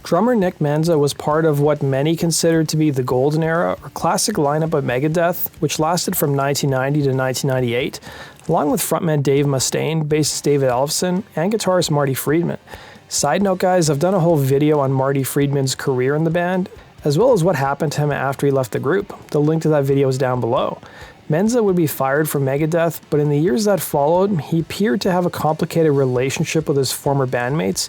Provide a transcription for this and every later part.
Drummer Nick Menza was part of what many consider to be the golden era or classic lineup of Megadeth, which lasted from 1990 to 1998, along with frontman Dave Mustaine, bassist David Ellefson, and guitarist Marty Friedman. Side note, guys, I've done a whole video on Marty Friedman's career in the band, as well as what happened to him after he left the group. The link to that video is down below. Menza would be fired from Megadeth, but in the years that followed, he appeared to have a complicated relationship with his former bandmates,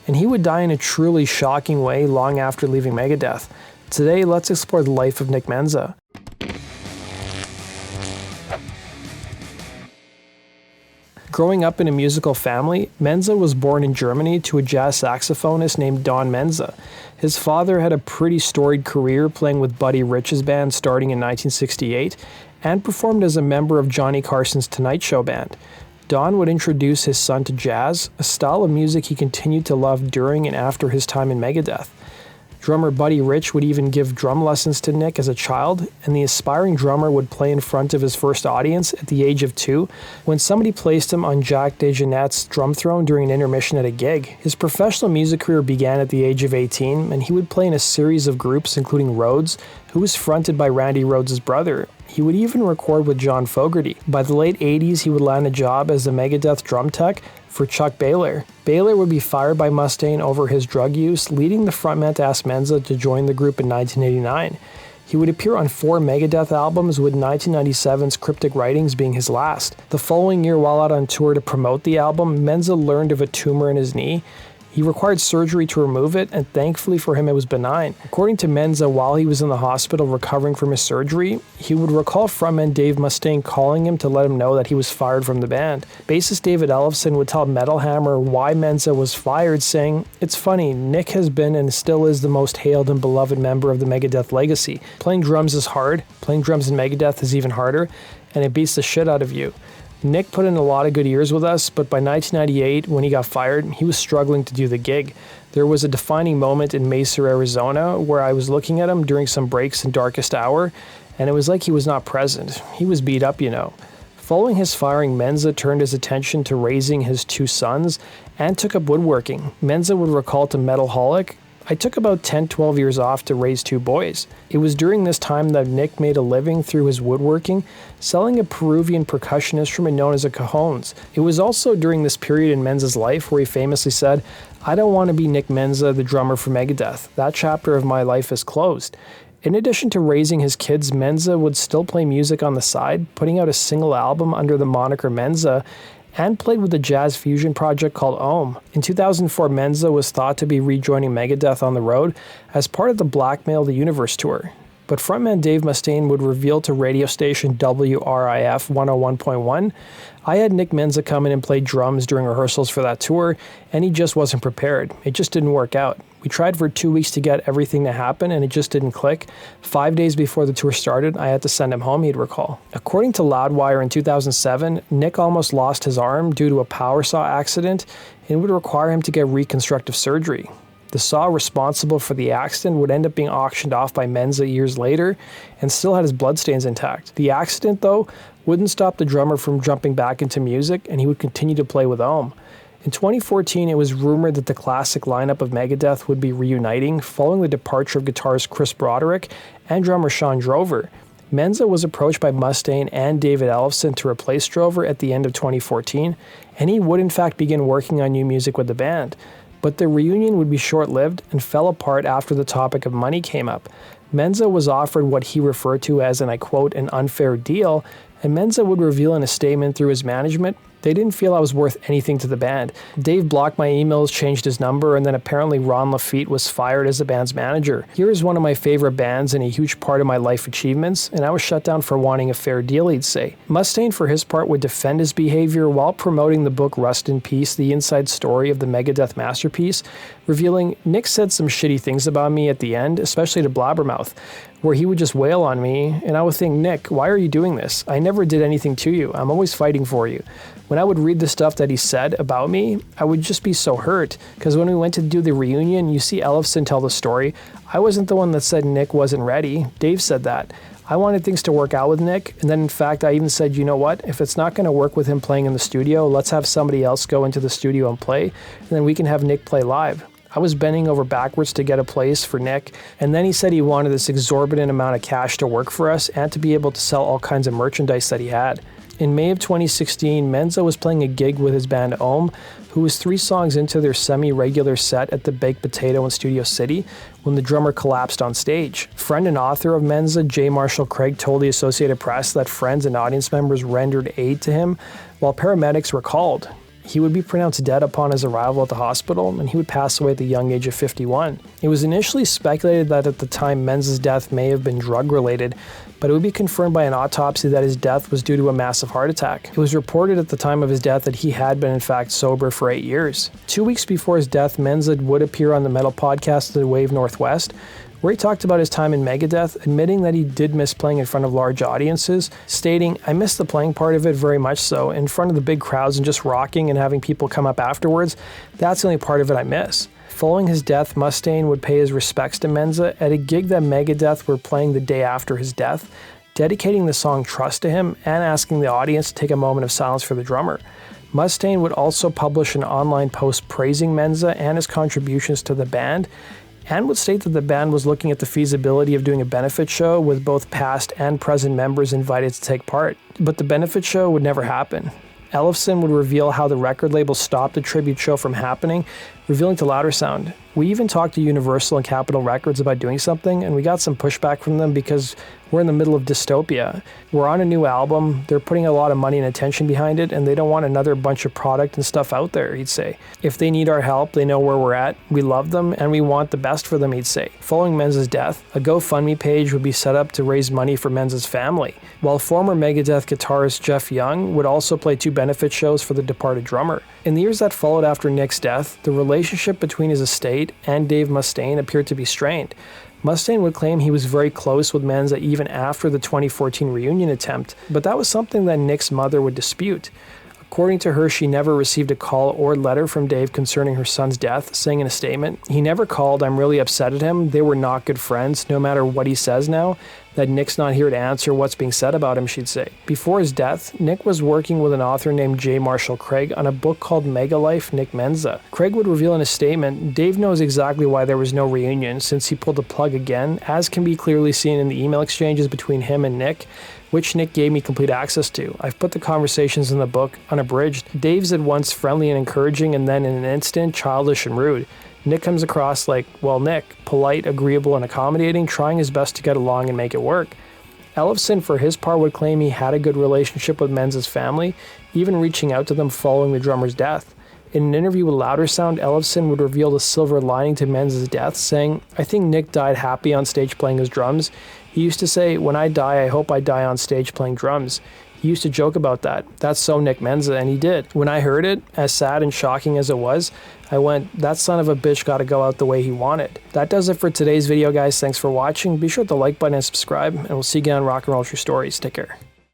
and he would die in a truly shocking way long after leaving Megadeth. Today, let's explore the life of Nick Menza. Growing up in a musical family, Menza was born in Germany to a jazz saxophonist named Don Menza. His father had a pretty storied career playing with Buddy Rich's band starting in 1968, and performed as a member of Johnny Carson's Tonight Show band. Don would introduce his son to jazz, a style of music he continued to love during and after his time in Megadeth. Drummer Buddy Rich would even give drum lessons to Nick as a child, and the aspiring drummer would play in front of his first audience at the age of 2 when somebody placed him on Jack DeJohnette's drum throne during an intermission at a gig. His professional music career began at the age of 18, and he would play in a series of groups including Rhodes, who was fronted by Randy Rhoads' brother. He would even record with John Fogerty. By the late 80s, he would land a job as the Megadeth drum tech for Chuck Baylor. Baylor would be fired by Mustaine over his drug use, leading the frontman to ask Menza to join the group in 1989. He would appear on 4 Megadeth albums, with 1997's Cryptic Writings being his last. The following year, while out on tour to promote the album, Menza learned of a tumor in his knee. He required surgery to remove it, and thankfully for him it was benign. According to Menza, while he was in the hospital recovering from his surgery, he would recall frontman Dave Mustaine calling him to let him know that he was fired from the band. Bassist David Ellefson would tell Metal Hammer why Menza was fired, saying, "It's funny, Nick has been and still is the most hailed and beloved member of the Megadeth legacy. Playing drums is hard, playing drums in Megadeth is even harder, and it beats the shit out of you. Nick put in a lot of good years with us, but by 1998, when he got fired, he was struggling to do the gig. There was a defining moment in Mesa, Arizona, where I was looking at him during some breaks in Darkest Hour, and it was like he was not present. He was beat up, you know." Following his firing, Menza turned his attention to raising his 2 sons and took up woodworking. Menza would recall to Metalholic, "I took about 10-12 years off to raise 2 boys. It was during this time that Nick made a living through his woodworking, selling a Peruvian percussion instrument known as a cajones. It was also during this period in Menza's life where he famously said, "I don't want to be Nick Menza, the drummer for Megadeth. That chapter of my life is closed." In addition to raising his kids, Menza would still play music on the side, putting out a single album under the moniker Menza, and played with a jazz fusion project called Ohm. In 2004, Menza was thought to be rejoining Megadeth on the road as part of the Blackmail the Universe tour. But frontman Dave Mustaine would reveal to radio station WRIF 101.1, "I had Nick Menza come in and play drums during rehearsals for that tour, and he just wasn't prepared. It just didn't work out. We tried for 2 weeks to get everything to happen, and it just didn't click. 5 days before the tour started, I had to send him home," he'd recall. According to Loudwire in 2007, Nick almost lost his arm due to a power saw accident, and it would require him to get reconstructive surgery. The saw responsible for the accident would end up being auctioned off by Menza years later and still had his bloodstains intact. The accident, though, wouldn't stop the drummer from jumping back into music, and he would continue to play with Ohm. In 2014, it was rumored that the classic lineup of Megadeth would be reuniting following the departure of guitarist Chris Broderick and drummer Sean Drover. Menza was approached by Mustaine and David Ellefson to replace Drover at the end of 2014, and he would in fact begin working on new music with the band. But the reunion would be short-lived and fell apart after the topic of money came up. Menza was offered what he referred to as, and I quote, "an unfair deal," and Menza would reveal in a statement through his management, "They didn't feel I was worth anything to the band. Dave blocked my emails, changed his number, and then apparently Ron Lafitte was fired as the band's manager. Here is one of my favorite bands and a huge part of my life achievements, and I was shut down for wanting a fair deal," he'd say. Mustaine, for his part, would defend his behavior while promoting the book Rust in Peace, the inside story of the Megadeth masterpiece, revealing, "Nick said some shitty things about me at the end, especially to Blabbermouth, where he would just wail on me, and I would think, 'Nick, why are you doing this? I never did anything to you. I'm always fighting for you.' When I would read the stuff that he said about me, I would just be so hurt, because when we went to do the reunion, you see Ellefson tell the story. I wasn't the one that said Nick wasn't ready. Dave said that. I wanted things to work out with Nick, and then in fact I even said, you know what, if it's not going to work with him playing in the studio, let's have somebody else go into the studio and play, and then we can have Nick play live. I was bending over backwards to get a place for Nick, and then he said he wanted this exorbitant amount of cash to work for us and to be able to sell all kinds of merchandise that he had. In May of 2016, Menza was playing a gig with his band Ohm, who was 3 songs into their semi-regular set at the Baked Potato in Studio City when the drummer collapsed on stage. Friend and author of Menza, J. Marshall Craig, told the Associated Press that friends and audience members rendered aid to him while paramedics were called. He would be pronounced dead upon his arrival at the hospital, and he would pass away at the young age of 51. It was initially speculated that at the time Menza's death may have been drug-related, but it would be confirmed by an autopsy that his death was due to a massive heart attack. It was reported at the time of his death that he had been in fact sober for 8 years. 2 weeks before his death, Menza would appear on the metal podcast The Wave Northwest, where he talked about his time in Megadeth, admitting that he did miss playing in front of large audiences, stating, "I missed the playing part of it very much so, in front of the big crowds and just rocking and having people come up afterwards. That's the only part of it I miss." Following his death, Mustaine would pay his respects to Menza at a gig that Megadeth were playing the day after his death, dedicating the song Trust to him and asking the audience to take a moment of silence for the drummer. Mustaine would also publish an online post praising Menza and his contributions to the band, and would state that the band was looking at the feasibility of doing a benefit show with both past and present members invited to take part. But the benefit show would never happen. Ellefson would reveal how the record label stopped the tribute show from happening, revealing to Louder Sound. "We even talked to Universal and Capitol Records about doing something, and we got some pushback from them because we're in the middle of dystopia. We're on a new album, they're putting a lot of money and attention behind it, and they don't want another bunch of product and stuff out there," he'd say. "If they need our help, they know where we're at. We love them, and we want the best for them," he'd say. Following Menza's death, a GoFundMe page would be set up to raise money for Menza's family, while former Megadeth guitarist Jeff Young would also play 2 benefit shows for the departed drummer. In the years that followed after Nick's death, the relationship between his estate and Dave Mustaine appeared to be strained. Mustaine would claim he was very close with Menza even after the 2014 reunion attempt, but that was something that Nick's mother would dispute. According to her, she never received a call or letter from Dave concerning her son's death, saying in a statement, "He never called, I'm really upset at him, they were not good friends, no matter what he says now, that Nick's not here to answer what's being said about him," she'd say. Before his death, Nick was working with an author named J. Marshall Craig on a book called Mega Life, Nick Menza. Craig would reveal in a statement, "Dave knows exactly why there was no reunion, since he pulled the plug again, as can be clearly seen in the email exchanges between him and Nick, which Nick gave me complete access to. I've put the conversations in the book unabridged. Dave's at once friendly and encouraging, and then in an instant, childish and rude. Nick comes across like, well, Nick, polite, agreeable, and accommodating, trying his best to get along and make it work." Ellefson, for his part, would claim he had a good relationship with Menza's family, even reaching out to them following the drummer's death. In an interview with Louder Sound, Ellefson would reveal the silver lining to Menza's death, saying, "I think Nick died happy on stage playing his drums. He used to say, 'When I die, I hope I die on stage playing drums.' He used to joke about that. That's so Nick Menza," and he did. When I heard it, as sad and shocking as it was, I went, that son of a bitch gotta go out the way he wanted. That does it for today's video, guys. Thanks for watching. Be sure to like button and subscribe, and we'll see you again on Rock and Roll True Stories. Take care.